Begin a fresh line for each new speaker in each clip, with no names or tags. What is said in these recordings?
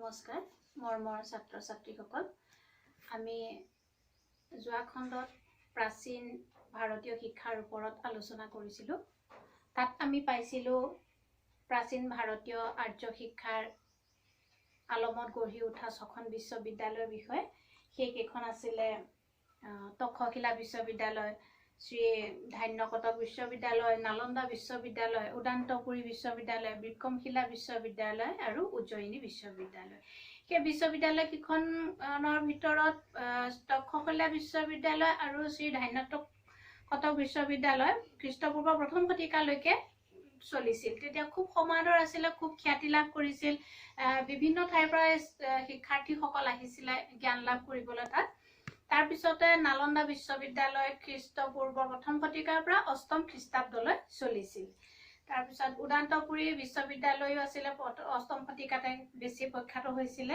নমস্কাৰ মৰমৰ ছাত্ৰ ছাত্ৰীসকল আমি যোৱা খণ্ডত প্ৰাচীন ভাৰতীয় শিক্ষাৰ ওপৰত আলোচনা কৰিছিলোঁ তাত আমি পাইছিলোঁ প্ৰাচীন ভাৰতীয় আৰ্য শিক্ষাৰ আলমত গঢ়ি উঠা ছখন বিশ্ববিদ্যালয়ৰ বিষয়ে সেইকেইখন আছিলে তক্ষশিলা বিশ্ববিদ্যালয় শ্ৰী ধান্যকটক বিশ্ববিদ্যালয় নালন্দা বিশ্ববিদ্যালয় উদান্তপুৰী বিশ্ববিদ্যালয় বিক্ৰমশিলা বিশ্ববিদ্যালয় আৰু উজ্জয়িনী বিশ্ববিদ্যালয় সেই বিশ্ববিদ্যালয় কিখনৰ ভিতৰত তক্ষশিলা বিশ্ববিদ্যালয় আৰু শ্ৰী ধান্যকটক বিশ্ববিদ্যালয় খ্ৰীষ্টপূৰ্ব প্ৰথম শতিকালৈকে চলিছিল তেতিয়া খুব সমাদৰ আছিল খুব খ্যাতি লাভ কৰিছিল বিভিন্ন ঠাইৰ পৰা শিক্ষাৰ্থীসকল আহিছিল জ্ঞান লাভ কৰিবলৈ তাত তাৰ পিছতে নালন্দা বিশ্ববিদ্যালয় খ্ৰীষ্টপূৰ্ব প্ৰথম শতিকাৰ পৰা অষ্টম খ্ৰীষ্টাব্দলৈ চলিছিল তাৰ পিছত উদান্তপুৰী বিশ্ববিদ্যালয়ও আছিল অষ্টম শতিকাতে বেছি প্ৰখ্যাত হৈছিল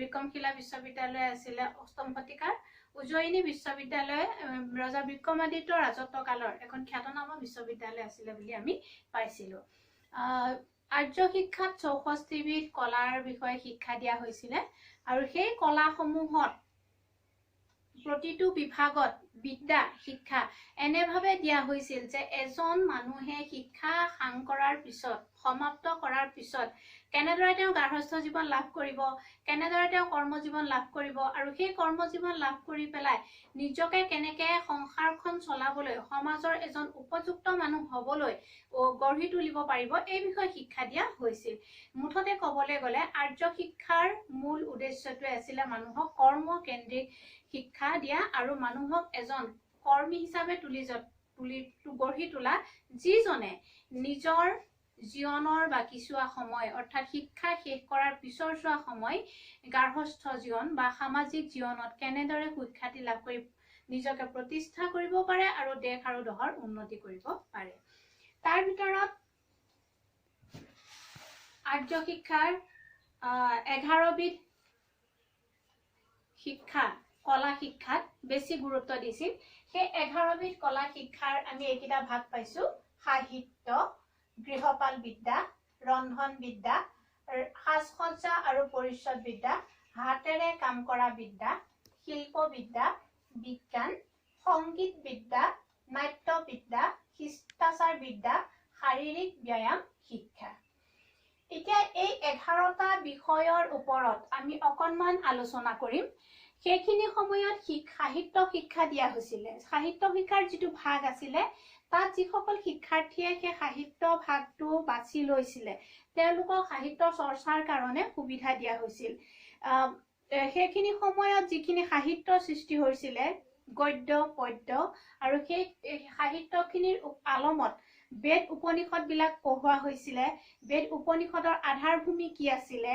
বিক্ৰমশিলা বিশ্ববিদ্যালয় আছিল অষ্টম শতিকাৰ উজ্জয়িনী বিশ্ববিদ্যালয় ৰজা বিক্ৰমাদিত্য ৰাজত্বকালৰ এখন খ্যাতনামা বিশ্ববিদ্যালয় আছিল বুলি আমি পাইছিলোঁ আৰ্য শিক্ষাত ৬৪ বিধ কলাৰ বিষয়ে শিক্ষা দিয়া হৈছিল আৰু সেই কলাসমূহত প্ৰতিটো বিভাগত বিদ্যা শিক্ষা এনেভাৱে দিয়া হৈছিল যে এজন মানুহে শিক্ষা সাং কৰাৰ পিছত সমাপ্ত কৰাৰ পিছত কেনেদৰে তেওঁ গাৰ্হস্থ্য জীৱন লাভ কৰিব কেনেদৰে তেওঁ কৰ্মজীৱন লাভ কৰিব আৰু সেই কৰ্মজীৱন লাভ কৰি পেলাই নিজকে কেনেকৈ সংসাৰখন চলাবলৈ সমাজৰ এজন উপযুক্ত মানুহ হ'বলৈ গঢ়ি তুলিব পাৰিব এই বিষয়ে শিক্ষা দিয়া হৈছিল মুঠতে ক'বলৈ গ'লে আৰ্য শিক্ষাৰ মূল উদ্দেশ্যটোৱে আছিল মানুহক কৰ্মকেন্দ্ৰিক শিক্ষা দিয়া আৰু মানুহক এজন কৰ্মী হিচাপে গঢ়ি তোলা যিজনে নিজৰ জীৱনৰ বা কিছুৱা সময় অৰ্থাৎ শিক্ষা শেষ কৰাৰ পিছৰছোৱা সময় গাৰ্হস্থ্য জীৱন বা সামাজিক জীৱনত কেনেদৰে সুখ্যাতি লাভ কৰি নিজকে প্ৰতিষ্ঠা কৰিব পাৰে আৰু দেশ আৰু দহৰ উন্নতি কৰিব পাৰে তাৰ ভিতৰত আৰ্য শিক্ষাৰ 11 বিধ শিক্ষা কলা শিক্ষাত বেছি গুৰুত্ব দিছিল সেই 11 বিধ কলা শিক্ষাৰ আমি এইকেইটা ভাগ পাইছো সাহিত্য গৃহপাল বিদ্যা ৰন্ধন বিদ্যা সাজসজ্জা আৰু পৰিচ্ছদ বিদ্যা হাতেৰে কাম কৰা বিদ্যা শিল্প বিদ্যা বিজ্ঞান সংগীত বিদ্যা নাট্য বিদ্যা শিষ্টাচাৰ বিদ্যা শাৰীৰিক ব্যায়াম শিক্ষা এতিয়া এই 11টা বিষয়ৰ ওপৰত আমি অকণমান আলোচনা কৰিম সেইখিনি সময়ত সাহিত্য শিক্ষা দিয়া হৈছিল সাহিত্য শিক্ষাৰ যিটো ভাগ আছিল তাত যিসকল শিক্ষাৰ্থীয়ে সেই সাহিত্য ভাগটো বাছি লৈছিল তেওঁলোকক সাহিত্য চৰ্চাৰ কাৰণে সুবিধা দিয়া হৈছিল সেইখিনি সময়ত যিখিনি সাহিত্য সৃষ্টি হৈছিল গদ্য পদ্য আৰু সেই সাহিত্যখিনিৰ আলমত বেদ উপনিষদ বিলাক পঢ়োৱা হৈছিল বেদ উপনিষদৰ আধাৰভূমি কি আছিল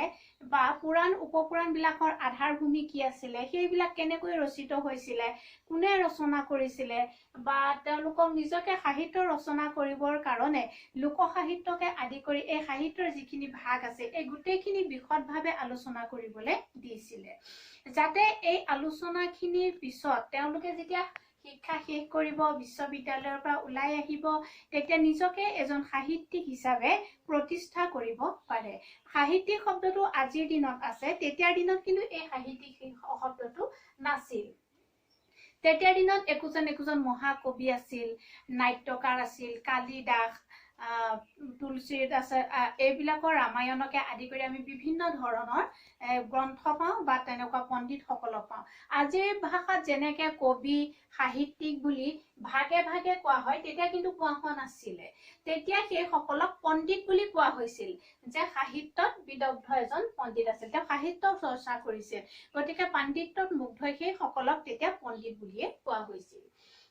বা পুৰাণ উপপুৰাণ বিলাকৰ আধাৰভূমি কি আছিল সেইবিলাক কেনেকৈ ৰচিত হৈছিল কোনে ৰচনা কৰিছিল বা তেওঁলোকক নিজকে সাহিত্য ৰচনা কৰিবৰ কাৰণে লোক সাহিত্যকে আদি কৰি এই সাহিত্যৰ যিখিনি ভাগ আছে এই গোটেইখিনি বিশদভাৱে আলোচনা কৰিবলৈ দিছিল যাতে এই আলোচনাখিনিৰ পিছত তেওঁলোকে যেতিয়া শিক্ষা শেষ কৰিব বিশ্ববিদ্যালয়ৰ পৰা ওলাই আহিব তেতিয়া নিজকে এজন সাহিত্যিক হিচাপে প্ৰতিষ্ঠা কৰিব পাৰে সাহিত্যিক শব্দটো আজিৰ দিনত আছে তেতিয়াৰ দিনত কিন্তু এই সাহিত্যিক শব্দটো নাছিল তেতিয়াৰ দিনত একোজন মহাকবি আছিল নাট্যকাৰ আছিল কালিদাস তুলসীদাস এইবিলাকৰ ৰামায়ণকে আদি কৰি আমি বিভিন্ন ধৰণৰ গ্ৰন্থ পাওঁ বা তেনেকুৱা পণ্ডিতসকলক পাওঁ আজিৰ ভাষাত যেনেকৈ কবি সাহিত্যিক বুলি ভাগে ভাগে কোৱা হয় তেতিয়া কিন্তু কোৱা হোৱা নাছিলে তেতিয়া সেইসকলক পণ্ডিত বুলি কোৱা হৈছিল যে সাহিত্যত বিদগ্ধ এজন পণ্ডিত আছিল তেওঁ সাহিত্য চৰ্চা কৰিছিল গতিকে পাণ্ডিত্যত মুগ্ধ সেইসকলক তেতিয়া পণ্ডিত বুলিয়ে কোৱা হৈছিল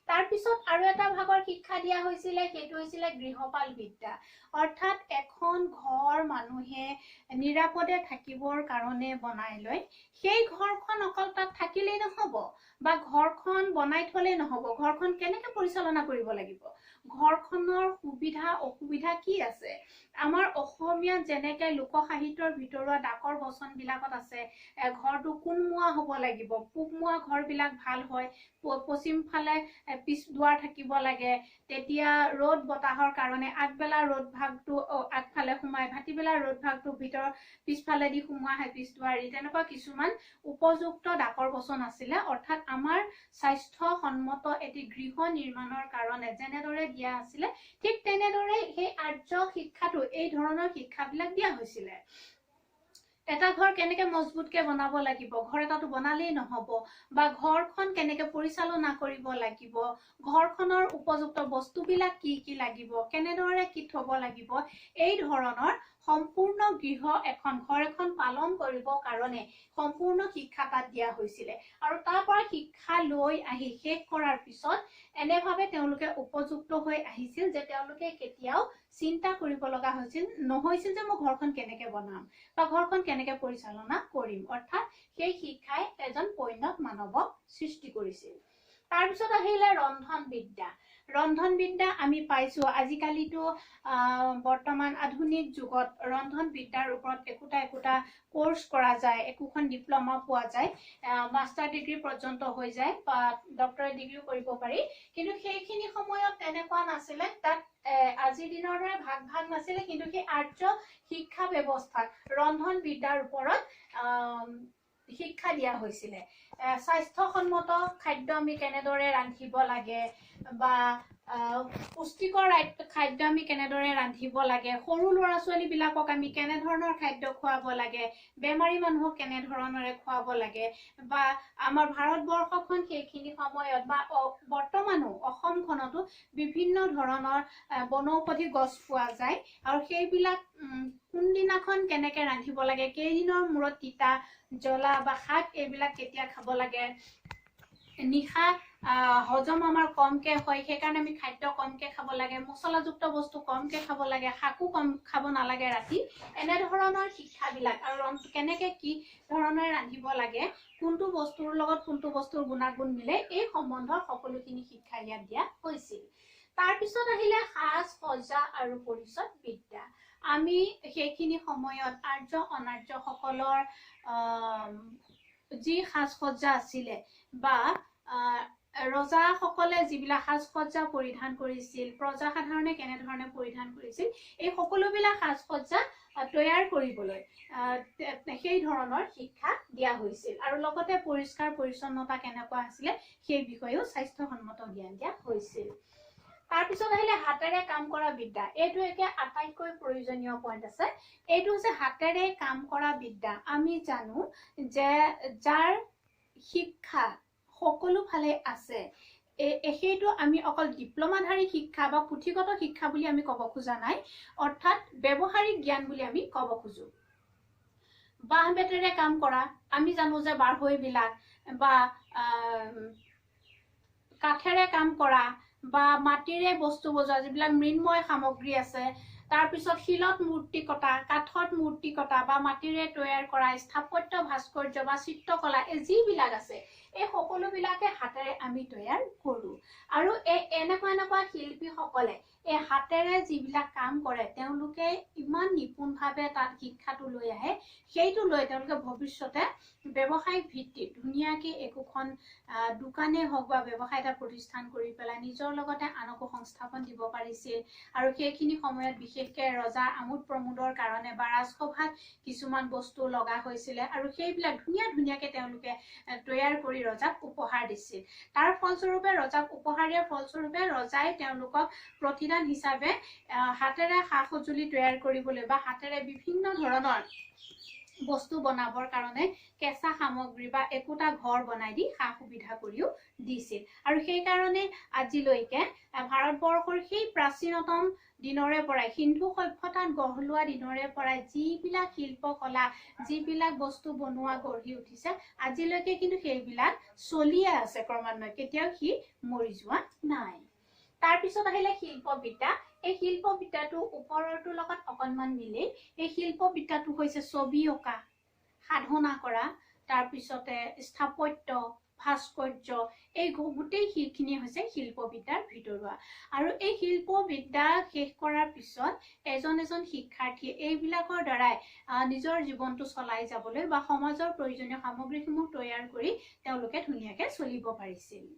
তাৰ পিছত আৰু এটা ভাগৰ শিক্ষা দিয়া হৈছিল সেইটো হৈছিল গৃহপাল বিদ্যা অৰ্থাৎ এখন ঘৰ মানুহে নিৰাপদে থাকিবৰ কাৰণে বনাই লয় সেই ঘৰখন অকল তাত থাকিলেই নহব বা ঘৰখন বনাই থলেই নহব ঘৰখন কেনেকৈ পৰিচালনা কৰিব লাগিব ঘৰখনৰ সুবিধা অসুবিধা কি আছে আমাৰ অসমীয়াত যেনেকৈ লোক সাহিত্যৰ ভিতৰুৱা ডাকৰ বচন বিলাকত আছে ঘৰটো কোনমুৱা হ'ব লাগিব পূবমুৱা ঘৰবিলাক ভাল হয় পশ্চিম ফালে পিছ দুৱাৰ থাকিব লাগে তেতিয়া ৰ'দ বতাহৰ কাৰণে আগবেলা ৰ'দ ভাগটো আগফালে সোমাই ভাটিবেলা ৰ'দ ভাগটো ভিতৰ পিছফালেদি সোমোৱা হয় পিছ দুৱাৰি তেনেকুৱা কিছুমান উপযুক্ত ডাকৰ বচন আছিলে অৰ্থাৎ আমাৰ স্বাস্থ্যসন্মত এটি গৃহ নিৰ্মাণৰ কাৰণে যেনেদৰে দিয়া আছিলে ঠিক তেনেদৰে সেই আৰ্য শিক্ষাটো এই ধৰণৰ শিক্ষাবিলাক দিয়া হৈছিলে এটা ঘৰ কেনেকে মজবুতকে বনাব লাগিব ঘৰ এটাটো বনালেই নহব বা ঘৰখন কেনেকে পৰিচালনা কৰিব লাগিব ঘৰখনৰ উপযুক্ত বস্তুবিলাক কি কি লাগিব কেনেদৰে কি থব লাগিব এই ধৰণৰ সম্পূৰ্ণ গৃহ এখন ঘৰ এখন পালন কৰিব কাৰণে সম্পূৰ্ণ শিক্ষা তাত দিয়া হৈছিলে আৰু তাৰ পৰা শিক্ষা লৈ আহি শেষ কৰাৰ পিছত এনেভাৱে তেওঁলোকে উপযুক্ত হৈ আহিছিল যে তেওঁলোকে কেতিয়াও চিন্তা কৰিব লগা হৈছিল নহৈছিল যে মই ঘৰখন কেনেকে বনাম বা ঘৰখন কেনেকে পৰিচালনা কৰিম অৰ্থাৎ সেই শিক্ষাই এজন পৈণত মানৱক সৃষ্টি কৰিছিল তাৰ পিছত আহিলে ৰন্ধন বিদ্যা আমি পাইছো আজিকালিতো বৰ্তমান আধুনিক যুগত ৰন্ধন বিদ্যাৰ ওপৰত একোটা কোৰ্স কৰা যায় একোখন ডিপ্লোমা পোৱা যায় মাষ্টাৰ ডিগ্ৰী পৰ্যন্ত হৈ যায় বা ডক্টৰেট ডিগ্ৰীও কৰিব পাৰি কিন্তু সেইখিনি সময়ত তেনেকুৱা নাছিলে তাত আজিৰ দিনৰ দৰে ভাগ নাছিলে কিন্তু সেই আৰ্য শিক্ষা ব্যৱস্থাত ৰন্ধন বিদ্যাৰ ওপৰত শিক্ষা দিয়া হৈছিলে স্বাস্থ্যসন্মত খাদ্য আমি কেনেদৰে ৰান্ধিব লাগে বা পুষ্টিকৰ খাদ্য আমি কেনেদৰে ৰান্ধিব লাগে সৰু ল'ৰা ছোৱালী বিলাকক আমি কেনে ধৰণৰ খাদ্য খুৱাব লাগে বেমাৰী মানুহক কেনে ধৰণৰে খুৱাব লাগে বা আমাৰ ভাৰতবৰ্ষখন সেইখিনি সময়ত বা বৰ্তমানো অসমখনতো বিভিন্ন ধৰণৰ বনৌষধি গছ পোৱা যায় আৰু সেইবিলাক কোনদিনাখন কেনেকে ৰান্ধিব লাগে কেইদিনৰ মূৰত তিতা জ্বলা বা শাক এইবিলাক কেতিয়া খাব লাগে নিশা হজম আমাৰ কমকে হয় সেইকাৰণে আমি খাদ্য কমকে খাব লাগে মছলাযুক্ত বস্তু কমকে খাব লাগে শাকো কম খাব নালাগে ৰাতি এনে ধৰণৰ শিক্ষাবিলাক আৰু কেনেকে কি ধৰণে ৰান্ধিব লাগে কোনটো বস্তুৰ লগত কোনটো বস্তুৰ গুণাগুণ মিলে এই সম্বন্ধৰ সকলোখিনি শিক্ষা ইয়াত দিয়া হৈছিল তাৰ পিছত আহিলে সাজ সজ্জা আৰু পৰিচয় বিদ্যা আমি সেইখিনি সময়ত আৰ্য অনাৰ্য সকলৰ যি সাজ সজ্জা আছিলে বা ৰজা সকলে যিবিলাক সাজ সজ্জা পৰিধান কৰিছিল প্ৰজা সাধাৰণে কেনে ধৰণে পৰিধান কৰিছিল এই সকলোবিলাক সাজ সজ্জা তৈয়াৰ কৰিবলৈ সেই ধৰণৰ শিক্ষা দিয়া হৈছিল আৰু লগতে পৰিষ্কাৰ পৰিচ্ছন্নতা কেনেকুৱা আছিলে সেই বিষয়েও স্বাস্থ্যসন্মত জ্ঞান দিয়া হৈছিল তাৰ পিছত আহিলে হাতেৰে কাম কৰা বিদ্যা এইটো একে আটাইতকৈ প্ৰয়োজনীয় পইণ্ট আছে এইটো হৈছে হাতেৰে কাম কৰা বিদ্যা আমি জানো যে যাৰ শিক্ষা সকলো ফালে আছে সেইটো আমি অকল ডিপ্লোমাধাৰী শিক্ষা বা পুথিগত শিক্ষা বুলি আমি ক'ব খোজা নাই অৰ্থাৎ ব্যৱহাৰিক জ্ঞান বুলি আমি ক'ব খোজো বাঁহ বেতেৰে কাম কৰা আমি জানো যে বাঢ়ৈবিলাক বা কাঠেৰে কাম কৰা বা মাটিৰে বস্তু বজোৱা যিবিলাক মৃন্ময় সামগ্ৰী আছে তাৰ পিছত শিলত মূৰ্তি কটা কাঠত মূৰ্তি কটা বা মাটিৰে তৈয়াৰ কৰা স্থাপত্য ভাস্কৰ্য বা চিত্ৰকলা এই যিবিলাক আছে এই সকলোবিলাকে হাতেৰে আমি তৈয়াৰ কৰো আৰু এনেকুৱা শিল্পীসকলে এই হাতেৰে যিবিলাক কাম কৰে তেওঁলোকে ইমান নিপুণভাৱে তাত শিক্ষাটো লৈ আহে সেইটো লৈ তেওঁলোকে ভৱিষ্যতে ব্যৱসায়িক ভিত্তিত ধুনীয়াকে একোখন দোকানে হওক বা ব্যৱসায় এটা প্ৰতিষ্ঠান কৰি পেলাই নিজৰ লগতে আনকো সংস্থাপন দিব পাৰিছিল আৰু সেইখিনি সময়ত বিশেষকে ৰজা আমোদ প্ৰমোদৰ কাৰণে বা ৰাজসভাত কিছুমান বস্তু লগা হৈছিলে আৰু সেইবিলাক ধুনীয়াকে তেওঁলোকে তৈয়াৰ কৰি ৰজাক উপহাৰ দিছিল তাৰ ফলস্বৰূপে ৰজাক উপহাৰ দিয়াৰ ফলস্বৰূপে ৰজাই তেওঁলোকক প্ৰতিদান হিচাপে হাতেৰে সা-সঁজুলি তৈয়াৰ কৰিবলৈ বা হাতেৰে বিভিন্ন ধৰণৰ বস্তু বনাবৰ কাৰণে কেঁচা সামগ্ৰী বা একোটা ঘৰ বনাই দি সা সুবিধা কৰিও দিছিল আৰু সেই কাৰণে আজিলৈকে ভাৰতবৰ্ষৰ সেই প্ৰাচীনতম দিনৰে পৰাই সিন্ধু সভ্যতাত গঢ় লোৱা দিনৰে পৰাই যিবিলাক শিল্পকলা যিবিলাক বস্তু বনোৱা গঢ়ি উঠিছে আজিলৈকে কিন্তু সেইবিলাক চলিয়ে আছে ক্ৰমান্বয়ে কেতিয়াও সি মৰি যোৱা নাই তাৰ পিছত আহিলে শিল্পবিদ্যা এই শিল্পবিদ্যাটো ওপৰৰটোৰ লগত অকণমান মিলে এই শিল্পবিদ্যাটো হৈছে ছবি অঁকা সাধনা কৰা তাৰ পিছতে স্থাপত্য ভাস্কৰ্য এই গোটেই সেইখিনি হৈছে শিল্পবিদ্যাৰ ভিতৰুৱা আৰু এই শিল্পবিদ্যা শেষ কৰাৰ পিছত এজন শিক্ষাৰ্থীয়ে এইবিলাকৰ দ্বাৰাই নিজৰ জীৱনটো চলাই যাবলৈ বা সমাজৰ প্ৰয়োজনীয় সামগ্ৰীসমূহ তৈয়াৰ কৰি তেওঁলোকে ধুনীয়াকে চলিব পাৰিছিল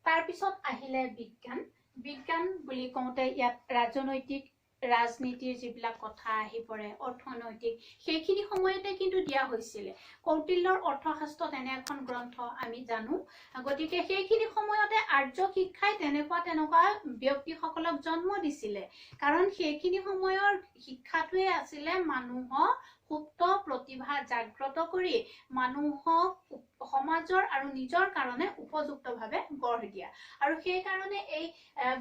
তাৰ পিছত আহিলে বিজ্ঞান বিজ্ঞান বুলি কওঁতে ইয়াত ৰাজনৈতিক ৰাজনীতিৰ যিবিলাক কথা আহি পৰে অৰ্থনৈতিক সেইখিনি সময়তে কিন্তু দিয়া হৈছিলে কৌটিল্যৰ অৰ্থশাস্ত্ৰ তেনে এখন গ্ৰন্থ আমি জানো গতিকে সেইখিনি সময়তে আৰ্য শিক্ষাই তেনেকুৱা ব্যক্তিসকলক জন্ম দিছিলে কাৰণ সেইখিনি সময়ৰ শিক্ষাটোৱে আছিলে মানুহক সুপ্ত প্ৰতিভা জাগ্ৰত কৰি মানুহক সমাজৰ আৰু নিজৰ কাৰণে উপযুক্তভাৱে গঢ় দিয়া আৰু সেই কাৰণে এই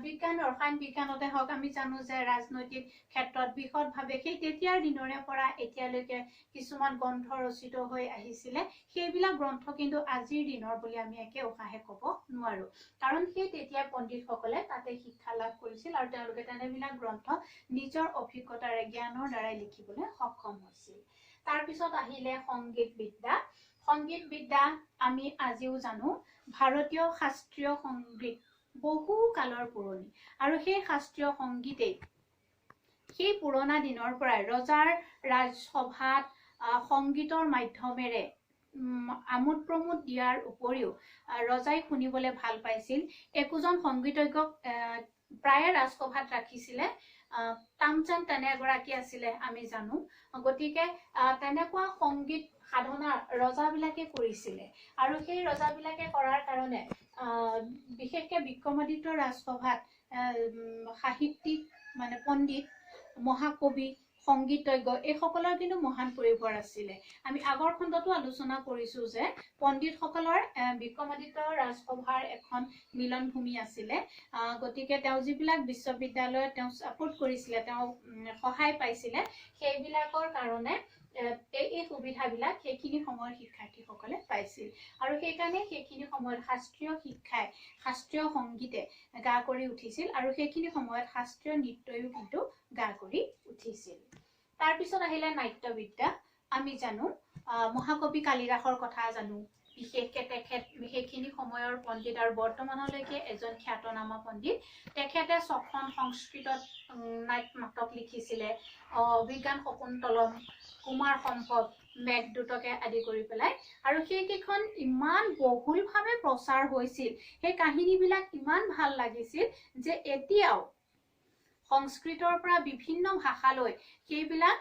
বিজ্ঞান ৰসায়ন বিজ্ঞানতে হওক আমি জানো যে ৰাজনৈতিক ক্ষেত্ৰত বিশদভাৱে সেই তেতিয়াৰ দিনৰে পৰা এতিয়ালৈকে কিছুমান গ্ৰন্থ ৰচিত হৈ আহিছিলে সেইবিলাক গ্ৰন্থ কিন্তু আজিৰ দিনৰ বুলি আমি একে উশাহে ক'ব নোৱাৰো কাৰণ সেই তেতিয়া পণ্ডিতসকলে তাতে শিক্ষা লাভ কৰিছিল আৰু তেওঁলোকে তেনেবিলাক গ্ৰন্থ নিজৰ অভিজ্ঞতাৰে জ্ঞানৰ দ্বাৰাই লিখিবলৈ সক্ষম হৈছিল তাৰ পিছত আহিলে সংগীত বিদ্যা আমি আজিও জানো ভাৰতীয় শাস্ত্ৰীয় সংগীত বহু কালৰ পুৰণি আৰু সেই শাস্ত্ৰীয় সংগীতেই সেই পুৰণা দিনৰ পৰাই ৰজাৰ ৰাজসভাত সংগীতৰ মাধ্যমেৰে আমোদ প্ৰমোদ দিয়াৰ উপৰিও ৰজাই শুনিবলৈ ভাল পাইছিল একোজন সংগীতজ্ঞক প্ৰায়ে ৰাজসভাত ৰাখিছিলে তামচান্দ তেনে এগৰাকী আছিলে আমি জানো গতিকে তেনেকুৱা সংগীত সাধনা ৰজাবিলাকে কৰিছিলে আৰু সেই ৰজাবিলাকে কৰাৰ কাৰণে বিশেষকৈ বিক্ৰমাদিত্য ৰাজসভাত সাহিত্যিক মানে পণ্ডিত মহাকবি সংগীতজ্ঞ এইসকলৰ কিন্তু মহান পৰিভৰ আছিলে আমি আগৰ খণ্ডতো আলোচনা কৰিছো যে পণ্ডিতসকলৰ বিক্ৰমাদিত্য ৰাজসভাৰ এখন মিলনভূমি আছিলে গতিকে তেওঁ যিবিলাক বিশ্ববিদ্যালয়ত তেওঁ ছাপোৰ্ট কৰিছিলে তেওঁ সহায় পাইছিলে সেইবিলাকৰ কাৰণে এই সুবিধাবিলাক সেইখিনি সময়ৰ শিক্ষাৰ্থীসকলে পাইছিল আৰু সেইকাৰণে সেইখিনি সময়ত শাস্ত্ৰীয় সংগীতে গা কৰি উঠিছিল আৰু সেইখিনি সময়ত শাস্ত্ৰীয় নৃত্যও কিন্তু গা কৰি উঠিছিল তাৰপিছত আহিলে নাট্যবিদ্যা আমি জানো মহাকবি কালিদাসৰ কথা জানো বিশেষকৈ তেখেত সেইখিনি সময়ৰ পণ্ডিত আৰু বৰ্তমানলৈকে এজন খ্যাতনামা পণ্ডিত তেখেতে 6খন সংস্কৃতত নাটক লিখিছিলে অভিজ্ঞান শকুন্তলম কুমাৰ সম্ভৱ মেঘদূতকে আদি কৰি পেলাই আৰু সেইকেইখন ইমান বহুলভাৱে প্ৰচাৰ হৈছিল সেই কাহিনীবিলাক ইমান ভাল লাগিছিল যে এতিয়াও সংস্কৃতৰ পৰা বিভিন্ন ভাষালৈ সেইবিলাক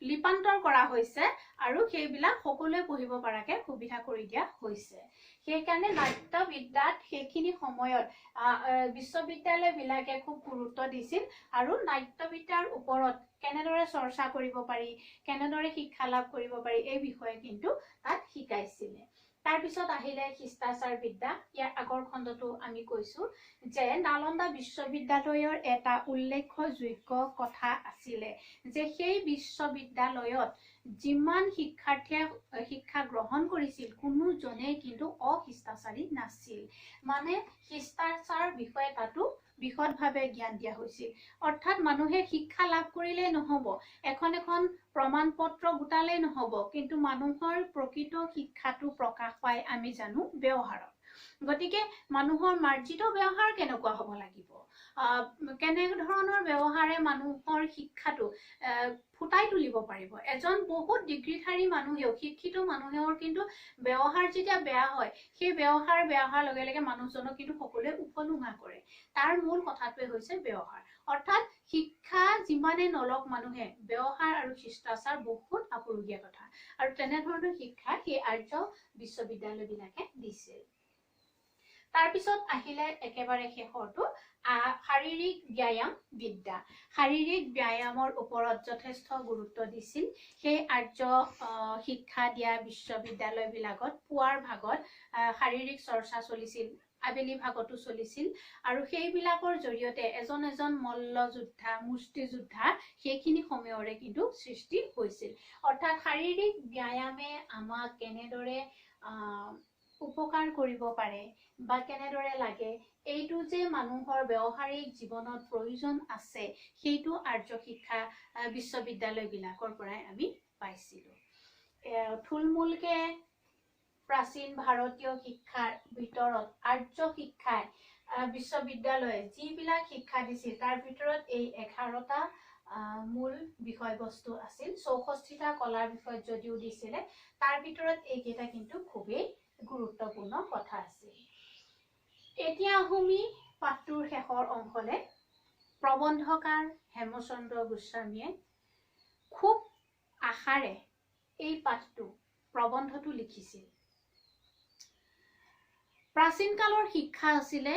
লিপান্তৰ কৰা হৈছে আৰু সেইবিলাক সকলোৱে পঢ়িব পৰাকে সুবিধা কৰি দিয়া হৈছে সেইকাৰণে নাট্যবিদ্যাত সেইখিনি সময়ত বিশ্ববিদ্যালয়বিলাকে খুব গুৰুত্ব দিছিল আৰু নাট্যবিদ্যাৰ ওপৰত কেনেদৰে চৰ্চা কৰিব পাৰি কেনেদৰে শিক্ষা লাভ কৰিব পাৰি এই বিষয়ে কিন্তু তাত শিকাইছিলে তাৰপিছত আহিলে শিষ্টাচাৰ বিদ্যা ইয়াৰ আগৰ খণ্ডটো আমি কৈছো যে নালন্দা বিশ্ববিদ্যালয়ৰ এটা উল্লেখযোগ্য কথা আছিলে যে সেই বিশ্ববিদ্যালয়ত যিমান শিক্ষাৰ্থীয়ে শিক্ষা গ্ৰহণ কৰিছিল কোনোজনে কিন্তু অশিষ্টাচাৰী নাছিল মানে শিষ্টাচাৰ বিষয়ে তাতো বিশদভাৱে জ্ঞান দিয়া হৈছিল অৰ্থাৎ মানুহে শিক্ষা লাভ কৰিলেই নহব এখন প্ৰমাণ পত্ৰ গোটালেই নহব কিন্তু মানুহৰ প্ৰকৃত শিক্ষাটো প্ৰকাশ পায় আমি জানো ব্যৱহাৰত গতিকে মানুহৰ মাৰ্জিত ব্যৱহাৰ কেনেকুৱা হ'ব লাগিব কেনে ধৰণৰ ব্যৱহাৰে মানুহৰ শিক্ষাটো ফুটাই তুলিব পাৰিব এজন বহুত ডিগ্ৰীধাৰী মানুহেও শিক্ষিত মানুহেও কিন্তু ব্যৱহাৰ যেতিয়া বেয়া হয় সেই ব্যৱহাৰ বেয়া হোৱাৰ লগে লগে মানুহজনক কিন্তু সকলোৱে উপলুঙা কৰে তাৰ মূল কথাটোৱে হৈছে ব্যৱহাৰ অৰ্থাৎ শিক্ষা যিমানে নলক মানুহে ব্যৱহাৰ আৰু শিষ্টাচাৰ বহুত আপুৰুগীয়া কথা আৰু তেনেধৰণৰ শিক্ষা সেই আৰ্য বিশ্ববিদ্যালয়বিলাকে দিছিল তাৰপিছত আহিলে একেবাৰে শেষৰটো শাৰীৰিক ব্যায়াম বিদ্যা শাৰীৰিক ব্যায়ামৰ ওপৰত যথেষ্ট গুৰুত্ব দিছিল সেই আৰ্য শিক্ষা দিয়া বিশ্ববিদ্যালয়বিলাকত পুৱাৰ ভাগত শাৰীৰিক চৰ্চা চলিছিল আবেলি ভাগতো চলিছিল আৰু সেইবিলাকৰ জৰিয়তে এজন মল্লযোদ্ধা মুষ্টিযোদ্ধা সেইখিনি সময়ৰে কিন্তু সৃষ্টি হৈছিল অৰ্থাৎ শাৰীৰিক ব্যায়ামে আমাক কেনেদৰে উপকাৰ কৰিব পাৰে বা কেনেদৰে লাগে এইটো যে মানুহৰ ব্যৱহাৰিক জীৱনত প্ৰয়োজন আছে সেইটো আৰ্য শিক্ষা বিশ্ববিদ্যালয়বিলাকৰ পৰাই আমি পাইছিলোঁ থুলমূলকে প্ৰাচীন ভাৰতীয় শিক্ষাৰ ভিতৰত আৰ্য শিক্ষাই বিশ্ববিদ্যালয়ে যিবিলাক শিক্ষা দিছিল তাৰ ভিতৰত এই 11টা মূল বিষয়বস্তু আছিল 64টা কলাৰ বিষয় যদিও দিছিলে তাৰ ভিতৰত এইকেইটা কিন্তু খুবেই গুৰুত্বপূৰ্ণ কথা আছিল এতিয়া আমি পাঠটোৰ শেষৰ অংশলে। প্ৰবন্ধকাৰ হেমচন্দ্ৰ গোস্বামীয়ে খুব আশাৰে এই পাঠটো প্ৰবন্ধটো লিখিছিল। প্ৰাচীন কালৰ শিক্ষা আছিলে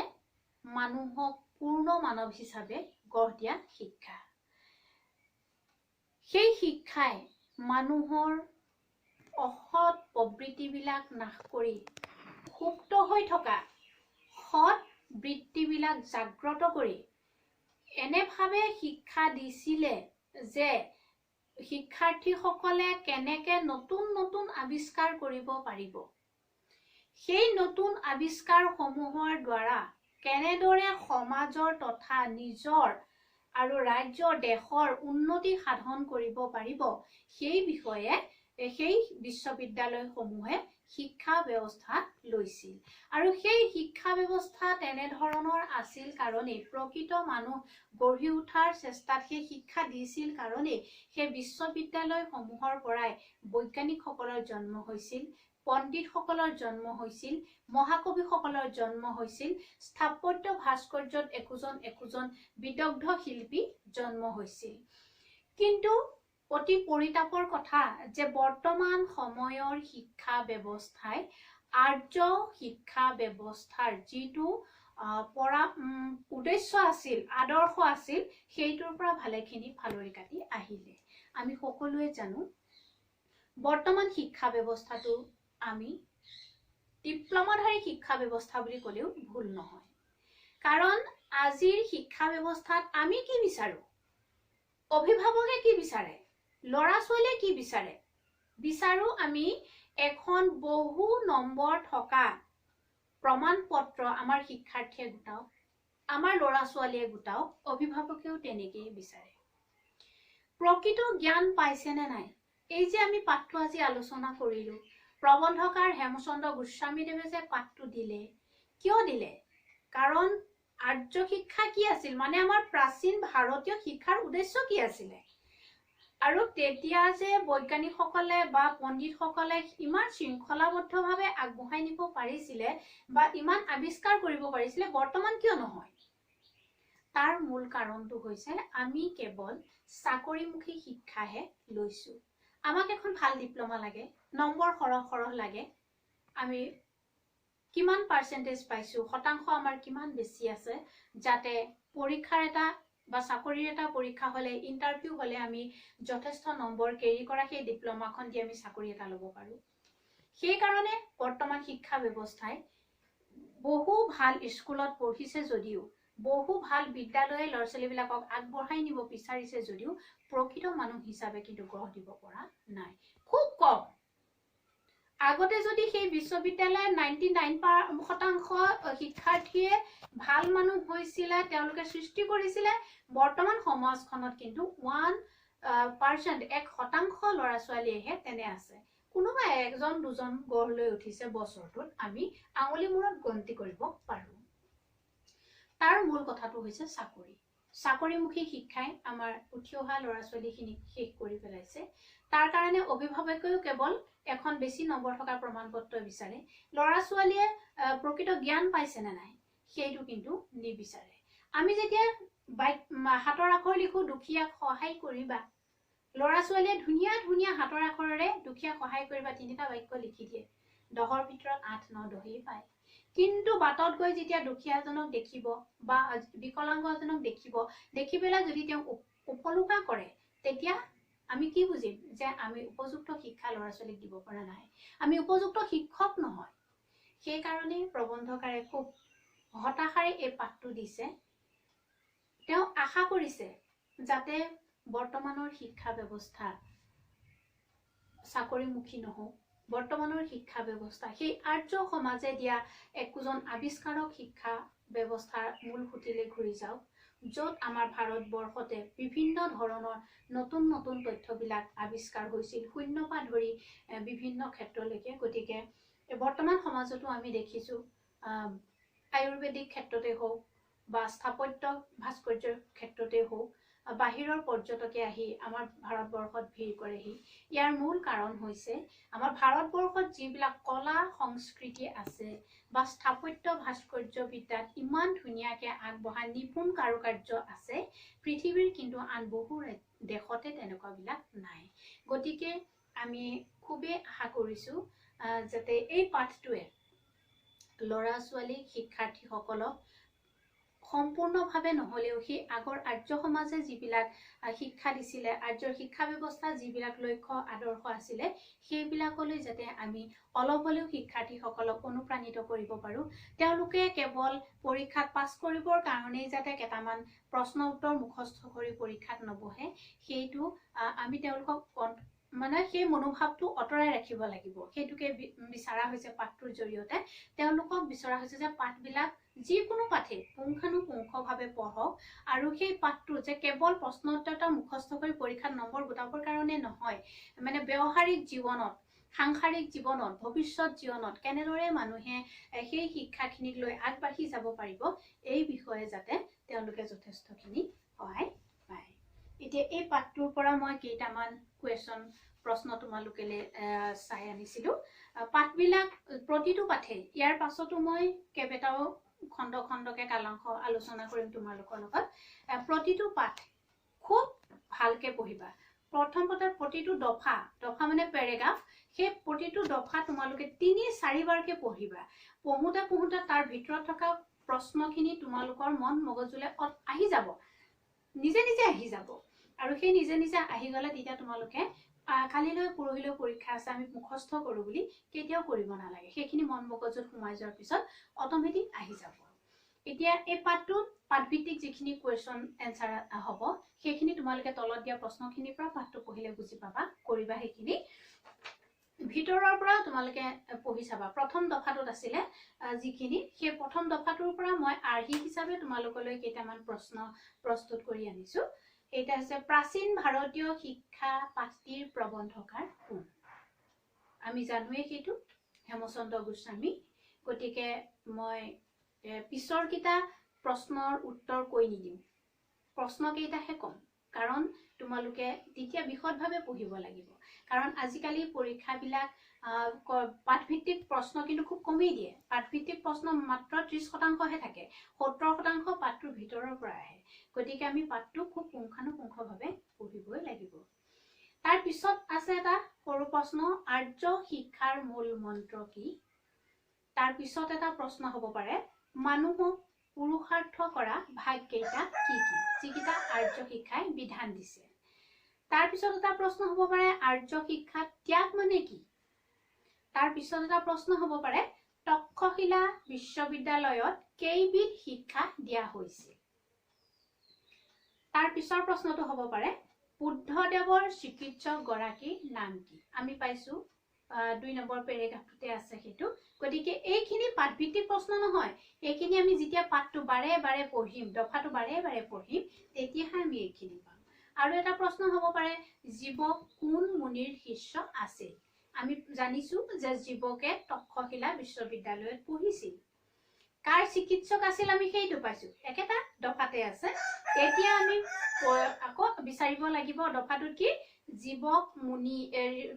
মানুহক পূৰ্ণ মানৱ হিচাপে গঢ় দিয়া শিক্ষা। সেই শিক্ষাই মানুহৰ অসৎ প্ৰবৃত্তিবিলাক নাশ কৰি সুপ্ত হৈ থকা সৎ বৃত্তিবিলাক জাগ্ৰত কৰি এনেভাৱে শিক্ষা দিছিলে যে শিক্ষাৰ্থীসকলে কেনেকে নতুন নতুন আৱিষ্কাৰ কৰিব পাৰিব, সেই নতুন আৱিষ্কাৰসমূহৰ দ্বাৰা কেনেদৰে সমাজৰ তথা নিজৰ আৰু ৰাজ্য দেশৰ উন্নতি সাধন কৰিব পাৰিব, সেই বিষয়ে সেই বিশ্ববিদ্যালয়সমূহে শিক্ষা ব্যৱস্থা লৈছিল। আৰু সেই শিক্ষা ব্যৱস্থা তেনেধৰণৰ আছিল কাৰণেই, প্ৰকৃত মানুহ গঢ়ি উঠাৰ চেষ্টাত সেই শিক্ষা দিছিল কাৰণেই সেই বিশ্ববিদ্যালয়সমূহৰ পৰাই বৈজ্ঞানিকসকলৰ জন্ম হৈছিল, পণ্ডিতসকলৰ জন্ম হৈছিল, মহাকবিসকলৰ জন্ম হৈছিল, স্থাপত্য ভাস্কৰ্যত একোজন বিদগ্ধ শিল্পী জন্ম হৈছিল। কিন্তু অতি পৰিতাপৰ কথা যে বৰ্তমান সময়ৰ শিক্ষা ব্যৱস্থাই আৰ্য শিক্ষা ব্যৱস্থাৰ যিটো উদ্দেশ্য আছিল, আদৰ্শ আছিল, সেইটোৰ পৰা ভালেখিনি ফালৰি কাটি আহিলে। আমি সকলোৱে জানো বৰ্তমান শিক্ষা ব্যৱস্থাটো আমি ডিপ্ল'মাধাৰী শিক্ষা ব্যৱস্থা বুলি ক'লেও ভুল নহয়। কাৰণ আজিৰ শিক্ষা ব্যৱস্থাত আমি কি বিচাৰো, অভিভাৱকে কি বিচাৰে, ল'ৰা ছোৱালীয়ে কি বিচাৰে, বিচাৰো আমি এখন বহু নম্বৰ থকা প্ৰমাণ পত্ৰ আমাৰ শিক্ষাৰ্থীয়ে গোটাওক, আমাৰ ল'ৰা ছোৱালীয়ে গোটাওক, অভিভাৱকেও তেনেকেই বিচাৰে। প্ৰকৃত জ্ঞান পাইছে নে নাই, এই যে আমি পাঠটো আজি আলোচনা কৰিলো, প্ৰবন্ধকাৰ হেমচন্দ্ৰ গোস্বামীদেৱে যে পাঠটো দিলে, কিয় দিলে? কাৰণ আৰ্য শিক্ষা কি আছিল, মানে আমাৰ প্ৰাচীন ভাৰতীয় শিক্ষাৰ উদ্দেশ্য কি আছিলে। আৰু তেতিয়া যে বৈজ্ঞানিকসকলে বা পণ্ডিতসকলে ইমান শৃংখলাবদ্ধভাৱে আগবঢ়াই নিব পাৰিছিলে বা ইমান আৱিষ্কাৰ কৰিব পাৰিছিলে, বৰ্তমান কিয় নহয়? তাৰ মূল কাৰণটো হৈছে আমি কেৱল চাকৰিমুখী শিক্ষাহে লৈছো। আমাক এখন ভাল ডিপ্ল'মা লাগে, নম্বৰ সৰহ লাগে, আমি কিমান পাৰ্চেণ্টেজ পাইছো, শতাংশ আমাৰ কিমান বেছি আছে, যাতে পৰীক্ষাৰ এটা বা চাকৰিৰ এটা পৰীক্ষা হলে, ইণ্টাৰভিউ হলে আমি যথেষ্ট নম্বৰ কেৰি কৰা সেই ডিপ্ল'মাখন দি আমি চাকৰি এটা ল'ব পাৰো। সেইকাৰণে বৰ্তমান শিক্ষা ব্যৱস্থাই বহু ভাল স্কুলত পঢ়িছে যদিও, বহু ভাল বিদ্যালয়ে ল'ৰা ছোৱালীবিলাকক আগবঢ়াই নিব বিচাৰিছে যদিও প্ৰকৃত মানুহ হিচাপে কিন্তু গঢ় দিব পৰা নাই, খুব কম। আগতে যদি সেই বিশ্ববিদ্যালয়ত 99% শিক্ষাৰ্থীয়ে ভাল মানুহ হৈছিলে, তেওঁলোকে সৃষ্টি কৰিছিলে, বৰ্তমান সমাজখনত কিন্তু 1% 1% ল'ৰা ছোৱালীয়েহে তেনে আছে। কোনোবা এজন দুজন গঢ় লৈ উঠিছে বছৰটোত, আমি আঙুলি মূৰত গন্তি কৰিব পাৰো। তাৰ মূল কথাটো হৈছে চাকৰি। চাকৰিমুখী শিক্ষাই আমাৰ উঠি অহা ল'ৰা ছোৱালীখিনিক শেষ কৰি পেলাইছে। তাৰ কাৰণে অভিভাৱকেও কেৱল এখন বেছি নম্বৰ থকা প্ৰমাণ পত্ৰ বিচাৰে, ল'ৰা ছোৱালীয়ে প্ৰকৃত জ্ঞান পাইছে নে নাই সেইটো কিন্তু নিবিচাৰে। আমি যেতিয়া হাতৰ আখৰ লিখো, দুখীয়াক সহায় কৰিবা, ল'ৰা ছোৱালীয়ে ধুনীয়া ধুনীয়া হাতৰ আখৰেৰে দুখীয়াক সহায় কৰিবা 3টা বাক্য লিখি দিয়ে, 10ৰ ভিতৰত 8, 9, 10 পায়। কিন্তু বাটত গৈ যেতিয়া দুখীয়াজনক দেখিব বা বিকলাংগ এজনক দেখিব, দেখি পেলাই যদি তেওঁ উপলুকা কৰে, তেতিয়া আমি কি বুজিম যে আমি উপযুক্ত শিক্ষা ল'ৰা ছোৱালীক দিব পৰা নাই, আমি উপযুক্ত শিক্ষক নহয়। সেইকাৰণে প্ৰবন্ধকাৰে খুব হতাশাৰে এই পাঠটো দিছে। তেওঁ আশা কৰিছে যাতে বৰ্তমানৰ শিক্ষা ব্যৱস্থা চাকৰিমুখী নহওক, বৰ্তমানৰ শিক্ষা ব্যৱস্থা সেই আৰ্য সমাজে দিয়া একোজন আৱিষ্কাৰক শিক্ষা ব্যৱস্থাৰ মূল সুঁতিলে ঘূৰি যাওক, য'ত আমাৰ ভাৰতবৰ্ষতে বিভিন্ন ধৰণৰ নতুন নতুন তথ্যবিলাক আৱিষ্কাৰ হৈছিল, শূন্যৰ পৰা ধৰি বিভিন্ন ক্ষেত্ৰলৈকে। গতিকে বৰ্তমান সমাজতো আমি দেখিছো আয়ুৰ্বেদিক ক্ষেত্ৰতে হওক বা স্থাপত্য ভাস্কৰ্যৰ ক্ষেত্ৰতে হওক, বাহিৰৰ পৰ্যটকে আহি আমাৰ ভাৰতবৰ্ষত ভিৰ কৰেহি। ইয়াৰ মূল কাৰণ হৈছে আমাৰ ভাৰতবৰ্ষত যিবিলাক কলা সংস্কৃতি আছে বা স্থাপত্য ভাস্কৰ্য বিদ্যাত ইমান ধুনীয়াকে আগবঢ়া নিপুণ কাৰুকাৰ্য আছে, পৃথিৱীৰ কিন্তু আন বহু দেশতে তেনেকুৱাবিলাক নাই। গতিকে আমি খুবেই আশা কৰিছো যাতে এই পাঠটোৱে ল'ৰা ছোৱালী শিক্ষাৰ্থীসকলক সম্পূৰ্ণভাৱে নহলেও সেই আগৰ আৰ্য সমাজে যিবিলাক শিক্ষা দিছিলে, আৰ্যৰ শিক্ষা ব্যৱস্থা যিবিলাক লক্ষ্য আদৰ্শ আছিলে, সেইবিলাকলৈ যাতে আমি অলপ হলেও শিক্ষাৰ্থীসকলক অনুপ্ৰাণিত কৰিব পাৰো। তেওঁলোকে কেৱল পৰীক্ষাত পাছ কৰিবৰ কাৰণেই যাতে কেইটামান প্ৰশ্ন উত্তৰ মুখস্থ কৰি পৰীক্ষাত নবহে, সেইটো আমি তেওঁলোকক মানে সেই মনোভাৱটো অতৰাই ৰাখিব লাগিব। সেইটোকে বিচৰা হৈছে পাঠটোৰ জৰিয়তে। তেওঁলোকক বিচৰা হৈছে যে পাঠবিলাক যিকোনো পাঠে পুংখানুপুংখভাৱে পঢ়ক, আৰু সেই পাঠটো যে কেৱল প্ৰশ্ন উত্তৰ মুখস্থ কৰি পৰীক্ষাত নম্বৰ গোটাবৰ কাৰণে নহয়, মানে ব্যৱহাৰিক জীৱনত, সাংসাৰিক জীৱনত, ভৱিষ্যত জীৱনত কেনেদৰে মানুহে সেই শিক্ষাখিনিক লৈ আগবাঢ়ি যাব পাৰিব, এই বিষয়ে যাতে তেওঁলোকে যথেষ্টখিনি সহায় পায়। এতিয়া এই পাঠটোৰ পৰা মই কেইটামান প্ৰশ্ন তোমালোকেলে চাই আনিছিলো। পাঠবিলাক প্ৰতিটো পাঠে, ইয়াৰ পাছতো মই কেইবাটাও খণ্ড খণ্ডকে কালাংশ আলোচনা কৰিম তোমালোকৰ লগত। প্ৰতিটো পাঠ খুব ভালকে পঢ়িবা। প্ৰথমতে প্ৰতিটো দফা মানে পেৰেগ্ৰাফ, সেই প্ৰতিটো দফা তোমালোকে ৩-৪ বাৰকে পঢ়িবা। পঢ়োতে তাৰ ভিতৰত থকা প্ৰশ্নখিনি তোমালোকৰ মন মগজুলে আহি যাব, নিজে নিজে আহি যাব। আৰু সেই নিজে নিজে আহি গলে তেতিয়া তোমালোকে কালিলৈ পৰহিলৈ পৰীক্ষা আছে আমি মুখস্থ কৰো বুলি কেতিয়াও কৰিব নালাগে। সেইখিনি মন মগজুত সোমাই যোৱাৰ পিছত অট'মেটিক আহি যাব। এতিয়া এই পাঠটোত পাঠভিত্তিক যিখিনি কুৱেশ্যন এনচাৰ হ'ব, সেইখিনি তোমালোকে তলত দিয়া প্ৰশ্নখিনিৰ পৰা পাঠটো পঢ়িলে বুজি পাবা, কৰিবা। সেইখিনি ভিতৰৰ পৰা তোমালোকে পঢ়ি চাবা। প্ৰথম দফাটোত আছিলে যিখিনি, সেই প্ৰথম দফাটোৰ পৰা মই আৰ্হি হিচাপে তোমালোকলৈ কেইটামান প্ৰশ্ন প্ৰস্তুত কৰি আনিছো। এটা হৈছে প্ৰাচীন ভাৰতীয় শিক্ষা পাঠটিৰ প্ৰবন্ধকাৰ কোন? আমি জানোৱে সেইটো হেমচন্দ্ৰ গোস্বামী। গতিকে মই পিছৰ কেইটা প্ৰশ্নৰ উত্তৰ কৈ নিদিম, প্ৰশ্ন কেইটাহে কম, কাৰণ তোমালোকে তেতিয়া বিশদভাৱে পঢ়িব লাগিব। কাৰণ আজিকালি পৰীক্ষাবিলাক পাঠভিত্তিক প্ৰশ্ন কিন্তু খুব কমেই দিয়ে। পাঠভিত্তিক প্ৰশ্ন মাত্ৰ 30% থাকে, 70% পাঠটোৰ ভিতৰৰ পৰা আহে। গতিকে আমি পাঠটো খুব পুংখানুপুংখভাৱে পঢ়িবই লাগিব। তাৰ পিছত আছে এটা সৰু প্ৰশ্ন, আৰ্য শিক্ষাৰ মূল মন্ত্ৰ কি? তাৰ পিছত এটা প্ৰশ্ন হ'ব পাৰে, মানুহক পুৰুষাৰ্থ কৰা ভাগ কেইটা কি কি, যিকেইটা আৰ্য শিক্ষাই বিধান দিছে। তাৰ পিছত এটা প্ৰশ্ন হ'ব পাৰে, আৰ্য শিক্ষাত ত্যাগ মানে কি? তাৰ পিছত এটা প্ৰশ্ন হ'ব পাৰে, তক্ষশিলা বিশ্ববিদ্যালয়ত কেইবিধ শিক্ষা দিয়া হৈছিল? তাৰ পিছৰ প্ৰশ্নটো হ'ব পাৰে, বুদ্ধদেৱৰ চিকিৎসক গৰাকীৰ নাম কি? আমি পাইছো 2 নম্বৰ পেৰেগ্ৰাফটোতে আছে সেইটো। গতিকে এইখিনি পাঠভিত্তিক প্ৰশ্ন নহয়, এইখিনি আমি যেতিয়া পাঠটো বাৰে বাৰে পঢ়িম, দফাটো বাৰে বাৰে পঢ়িম, তেতিয়াহে আমি এইখিনি পাম। আৰু এটা প্ৰশ্ন হ'ব পাৰে, জীৱক কোন মুনিৰ শিষ্য আছিল? আমি জানিছো যে জীৱকে তক্ষশিলা বিশ্ববিদ্যালয়ত পঢ়িছিল। কাৰ চিকিৎসক আছিল আমি সেইটো পাইছো, একেটা দফাতে আছে। এতিয়া আমি আকৌ বিচাৰিব লাগিব দফাটোত কি, জীৱক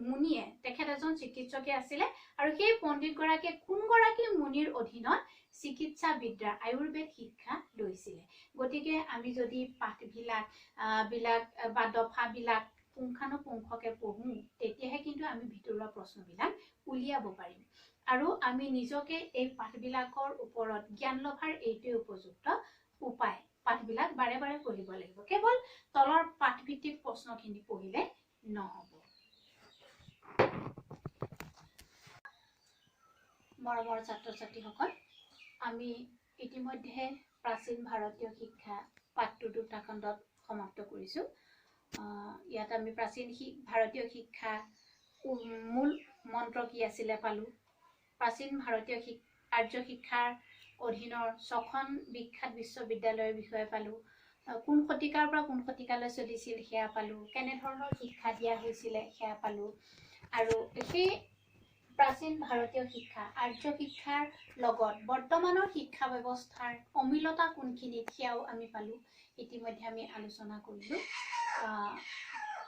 মুনিয়ে তেখেত এজন চিকিৎসকে আছিলে, আৰু সেই পণ্ডিত গৰাকীয়ে কোনগৰাকী মুনিৰ অধীনত চিকিৎসা বিদ্যা আয়ুৰ্বেদ শিক্ষা লৈছিলে। গতিকে আমি যদি পাঠবিলাক বা দফাবিলাক পুংখানুপুংখকে পঢ়ো, তেতিয়াহে কিন্তু আমি ভিতৰুৱা প্ৰশ্নবিলাক উলিয়াব পাৰিম। আৰু আমি নিজকে এই পাঠবিলাকৰ ওপৰত জ্ঞান লভাৰ এইটোৱে উপযুক্ত উপায়। পাঠবিলাক বাৰে বাৰে পঢ়িব লাগিব, কেৱল তলৰ পাঠভিত্তিক প্ৰশ্নখিনি পঢ়িলে নহ'ব। মৰমৰ ছাত্ৰ ছাত্ৰীসকল, আমি ইতিমধ্যে প্ৰাচীন ভাৰতীয় শিক্ষা পাঠটো 2টা খণ্ডত সমাপ্ত কৰিছো। ইয়াত আমি প্ৰাচীন ভাৰতীয় শিক্ষা মূল মন্ত্ৰ কি আছিলে পালো। প্ৰাচীন ভাৰতীয় আৰ্য শিক্ষাৰ অধীনৰ 6খন বিখ্যাত বিশ্ববিদ্যালয়ৰ বিষয়ে পালো। কোন শতিকাৰ পৰা কোন শতিকালৈ চলিছিল সেয়া পালো। কেনেধৰণৰ শিক্ষা দিয়া হৈছিলে সেয়া পালো। আৰু সেই প্ৰাচীন ভাৰতীয় শিক্ষা আৰ্য শিক্ষাৰ লগত বৰ্তমানৰ শিক্ষা ব্যৱস্থাৰ অমিলতা কোনখিনিত সেয়াও আমি পালোঁ ইতিমধ্যে আমি আলোচনা কৰিলোঁ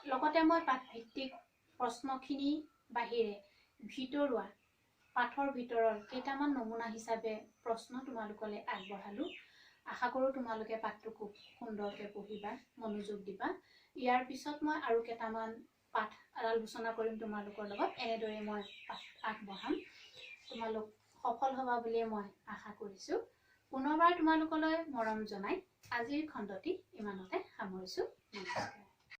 লগতে মই পাঠভিত্তিক প্ৰশ্নখিনি বাহিৰে ভিতৰুৱা পাঠৰ ভিতৰৰ কেইটামান নমুনা হিচাপে প্ৰশ্ন তোমালোকলৈ আগবঢ়ালোঁ আশা কৰোঁ তোমালোকে পাঠটো খুব সুন্দৰকৈ পঢ়িবা মনোযোগ দিবা ইয়াৰ পিছত মই আৰু কেইটামান পাঠ আলোচনা কৰিম তোমালোকৰ লগত এনেদৰে মই পাঠ আগবঢ়াম তোমালোক সফল হ'বা বুলি মই আশা কৰিছোঁ পুনৰবাৰ তোমালোকলৈ মৰম জনাই আজিৰ খণ্ডটি ইমানতে সামৰিছোঁ নমস্কাৰ